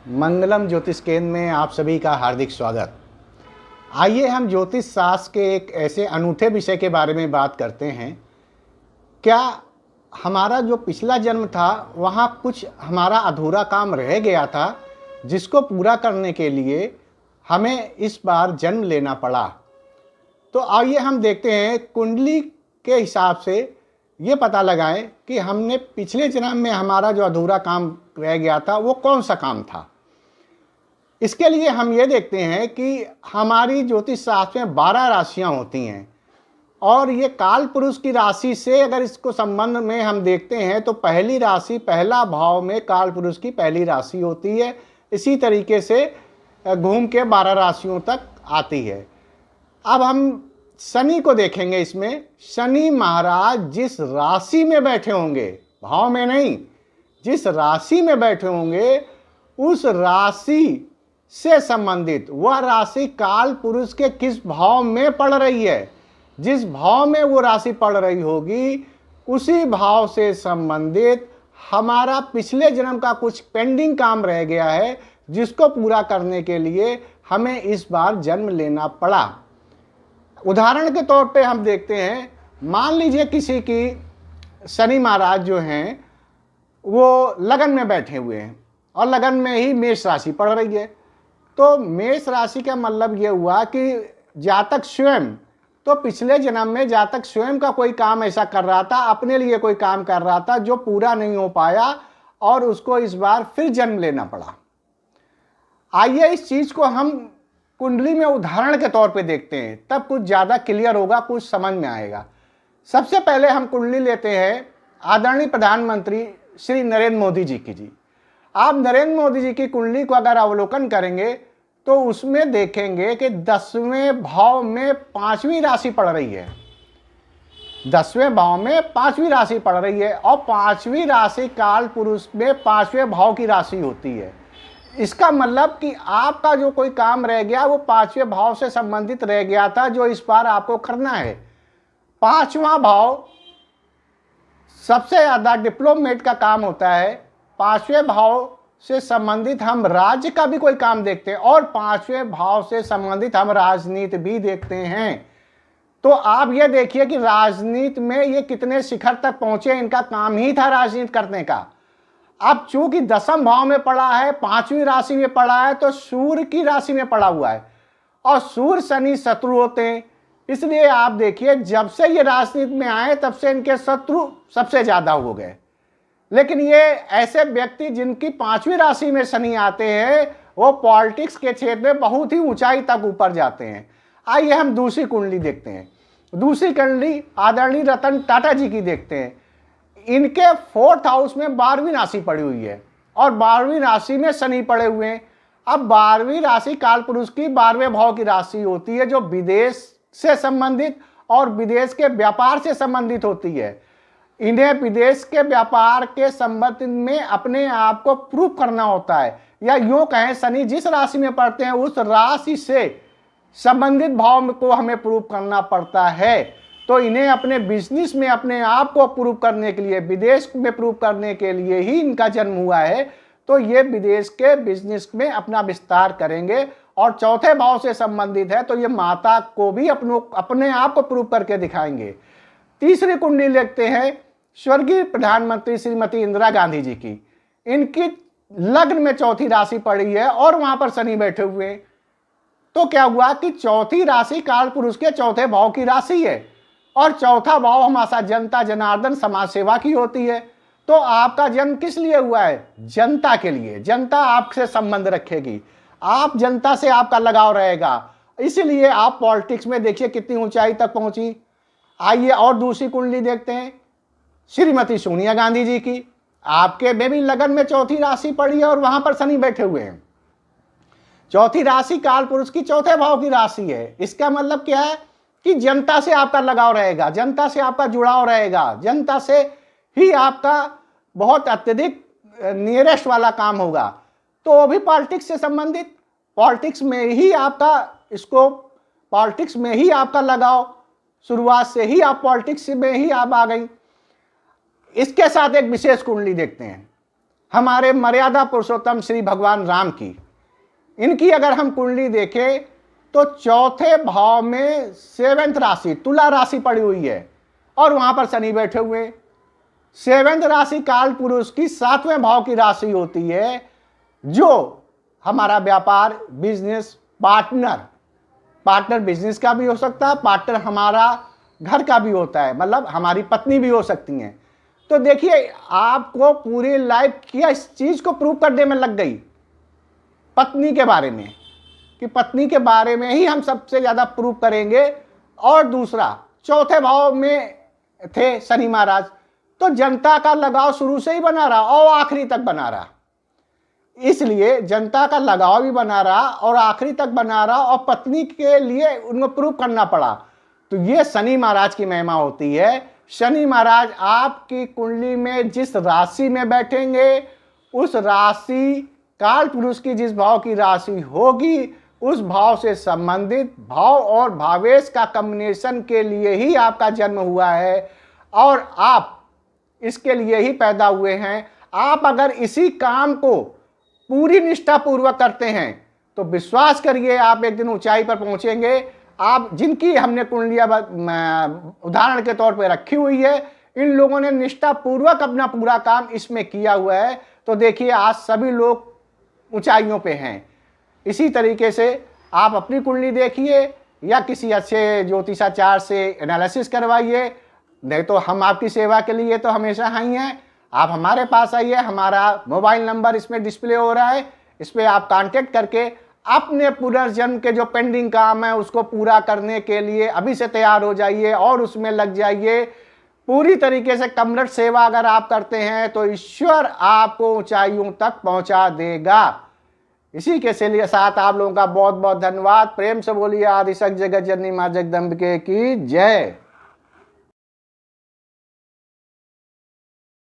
मंगलम ज्योतिष केंद्र में आप सभी का हार्दिक स्वागत। आइए हम ज्योतिष शास्त्र के एक ऐसे अनूठे विषय के बारे में बात करते हैं। क्या हमारा जो पिछला जन्म था वहाँ कुछ हमारा अधूरा काम रह गया था, जिसको पूरा करने के लिए हमें इस बार जन्म लेना पड़ा। तो आइए हम देखते हैं कुंडली के हिसाब से ये पता लगाएं कि हमने पिछले जन्म में हमारा जो अधूरा काम रह गया था वो कौन सा काम था। इसके लिए हम ये देखते हैं कि हमारी ज्योतिष शास्त्र में 12 राशियां होती हैं और ये काल पुरुष की राशि से अगर इसको संबंध में हम देखते हैं तो पहली राशि, पहला भाव में काल पुरुष की पहली राशि होती है। इसी तरीके से घूम के 12 राशियों तक आती है। अब हम शनि को देखेंगे। इसमें शनि महाराज जिस राशि में बैठे होंगे, भाव में नहीं, जिस राशि में बैठे होंगे उस राशि से संबंधित वह राशि काल पुरुष के किस भाव में पड़ रही है, जिस भाव में वो राशि पड़ रही होगी उसी भाव से संबंधित हमारा पिछले जन्म का कुछ पेंडिंग काम रह गया है, जिसको पूरा करने के लिए हमें इस बार जन्म लेना पड़ा। उदाहरण के तौर पे हम देखते हैं, मान लीजिए किसी की शनि महाराज जो हैं वो लगन में बैठे हुए हैं और लगन में ही मेष राशि पड़ रही है। तो मेष राशि का मतलब ये हुआ कि जातक स्वयं, तो पिछले जन्म में जातक स्वयं का कोई काम ऐसा कर रहा था, अपने लिए कोई काम कर रहा था जो पूरा नहीं हो पाया और उसको इस बार फिर जन्म लेना पड़ा। आइए इस चीज को हम कुंडली में उदाहरण के तौर पे देखते हैं, तब कुछ ज्यादा क्लियर होगा, कुछ समझ में आएगा। सबसे पहले हम कुंडली लेते हैं आदरणीय प्रधानमंत्री श्री नरेंद्र मोदी जी की। आप नरेंद्र मोदी जी की कुंडली को अगर अवलोकन करेंगे तो उसमें देखेंगे कि 10वें भाव में 5वीं राशि पड़ रही है। 10वें भाव में 5वीं राशि पड़ रही है और 5वीं राशि काल पुरुष में 5वें भाव की राशि होती है। इसका मतलब कि आपका जो कोई काम रह गया वो 5वें भाव से संबंधित रह गया था, जो इस बार आपको करना है। 5वां भाव सबसे ज्यादा डिप्लोमेट का काम होता है। 5वें भाव से संबंधित हम राज्य का भी कोई काम देखते हैं और 5वें भाव से संबंधित हम राजनीति भी देखते हैं। तो आप ये देखिए कि राजनीति में ये कितने शिखर तक पहुंचे, इनका काम ही था राजनीति करने का। अब चूंकि 10वें भाव में पड़ा है, 5वीं राशि में पड़ा है, तो सूर्य की राशि में पड़ा हुआ है और सूर्य शनि शत्रु होते हैं। इसलिए आप देखिए जब से ये राजनीति में आए तब से इनके शत्रु सबसे ज्यादा हो गए। लेकिन ये ऐसे व्यक्ति जिनकी 5वीं राशि में शनि आते हैं वो पॉलिटिक्स के क्षेत्र में बहुत ही ऊंचाई तक ऊपर जाते हैं। आइए हम दूसरी कुंडली देखते हैं। दूसरी कुंडली आदरणीय रतन टाटा जी की देखते हैं। इनके 4th हाउस में 12वीं राशि पड़ी हुई है और 12वीं राशि में शनि पड़े हुए हैं। अब 12वीं राशि काल पुरुष की 12वें भाव की राशि होती है, जो विदेश से संबंधित और विदेश के व्यापार से संबंधित होती है। इन्हें विदेश के व्यापार के संबंध में अपने आप को प्रूव करना होता है, या यूं कहें शनि जिस राशि में पड़ते हैं उस राशि से संबंधित भाव को हमें प्रूव करना पड़ता है। तो इन्हें अपने बिजनेस में अपने आप को प्रूव करने के लिए, विदेश में प्रूव करने के लिए ही इनका जन्म हुआ है। तो ये विदेश के बिजनेस में अपना विस्तार करेंगे और 4थे भाव से संबंधित है तो ये माता को भी अपने आप को प्रूव करके दिखाएंगे। तीसरी कुंडली देखते हैं स्वर्गीय प्रधानमंत्री श्रीमती इंदिरा गांधी जी की। इनकी लग्न में 4थी राशि पड़ी है और वहां पर शनि बैठे हुए हैं। तो क्या हुआ कि 4थी राशि काल पुरुष के 4थे भाव की राशि है और 4था भाव हमारा जनता जनार्दन समाज सेवा की होती है। तो आपका जन्म किस लिए हुआ है? जनता के लिए। जनता आपसे संबंध रखेगी, आप जनता से आपका लगाव रहेगा, इसलिए आप पॉलिटिक्स में देखिए कितनी ऊंचाई तक पहुंची। आइए और दूसरी कुंडली देखते हैं श्रीमती सोनिया गांधी जी की। आपके में भी लगन में 4थी राशि पड़ी है और वहां पर शनि बैठे हुए हैं। 4थी राशि काल पुरुष की 4थे भाव की राशि है। इसका मतलब क्या है कि जनता से आपका लगाव रहेगा, जनता से आपका जुड़ाव रहेगा, जनता से ही आपका बहुत अत्यधिक नियरेस्ट वाला काम होगा। तो वो भी पॉलिटिक्स से संबंधित, पॉलिटिक्स में ही आपका पॉलिटिक्स में ही आपका लगाव, शुरुआत से ही आप पॉलिटिक्स में ही आप आ गई। इसके साथ एक विशेष कुंडली देखते हैं। हमारे मर्यादा पुरुषोत्तम श्री भगवान राम की। इनकी अगर हम कुंडली देखें तो चौथे भाव में 7th राशि तुला राशि पड़ी हुई है और वहां पर शनि बैठे हुए। 7th राशि काल पुरुष की 7वें भाव की राशि होती है, जो हमारा व्यापार, बिजनेस, पार्टनर बिजनेस का भी हो सकता है, पार्टनर हमारा घर का भी होता है, मतलब हमारी पत्नी भी हो सकती हैं। तो देखिए, आपको पूरी लाइफ क्या इस चीज को प्रूव करने में लग गई, पत्नी के बारे में, कि पत्नी के बारे में ही हम सबसे ज्यादा प्रूव करेंगे। और दूसरा, चौथे भाव में थे शनि महाराज, तो जनता का लगाव शुरू से ही बना रहा और आखिरी तक बना रहा। इसलिए जनता का लगाव भी बना रहा और आखिरी तक बना रहा, और पत्नी के लिए उनको प्रूव करना पड़ा। तो ये शनि महाराज की महिमा होती है। शनि महाराज आपकी कुंडली में जिस राशि में बैठेंगे, उस राशि काल पुरुष की जिस भाव की राशि होगी, उस भाव से संबंधित भाव और भावेश का कॉम्बिनेशन के लिए ही आपका जन्म हुआ है और आप इसके लिए ही पैदा हुए हैं। आप अगर इसी काम को पूरी निष्ठा पूर्वक करते हैं तो विश्वास करिए, आप एक दिन ऊंचाई पर पहुंचेंगे। आप जिनकी हमने कुंडलियां उदाहरण के तौर पर रखी हुई है, इन लोगों ने निष्ठा पूर्वक अपना पूरा काम इसमें किया हुआ है। तो देखिए, आज सभी लोग ऊंचाइयों पे हैं। इसी तरीके से आप अपनी कुंडली देखिए या किसी अच्छे ज्योतिषाचार्य से एनालिसिस करवाइए। नहीं तो हम आपकी सेवा के लिए तो हमेशा ही हैं। आप हमारे पास आइए, हमारा मोबाइल नंबर इसमें डिस्प्ले हो रहा है, इस पर आप कांटेक्ट करके अपने पुनर्जन्म के जो पेंडिंग काम है उसको पूरा करने के लिए अभी से तैयार हो जाइए और उसमें लग जाइए। पूरी तरीके से कमरट सेवा अगर आप करते हैं तो ईश्वर आपको ऊंचाइयों तक पहुंचा देगा। इसी के साथ आप लोगों का बहुत बहुत धन्यवाद। प्रेम से बोलिए आदिशक्ति जगत जननी मां जगदम्बिके की जय।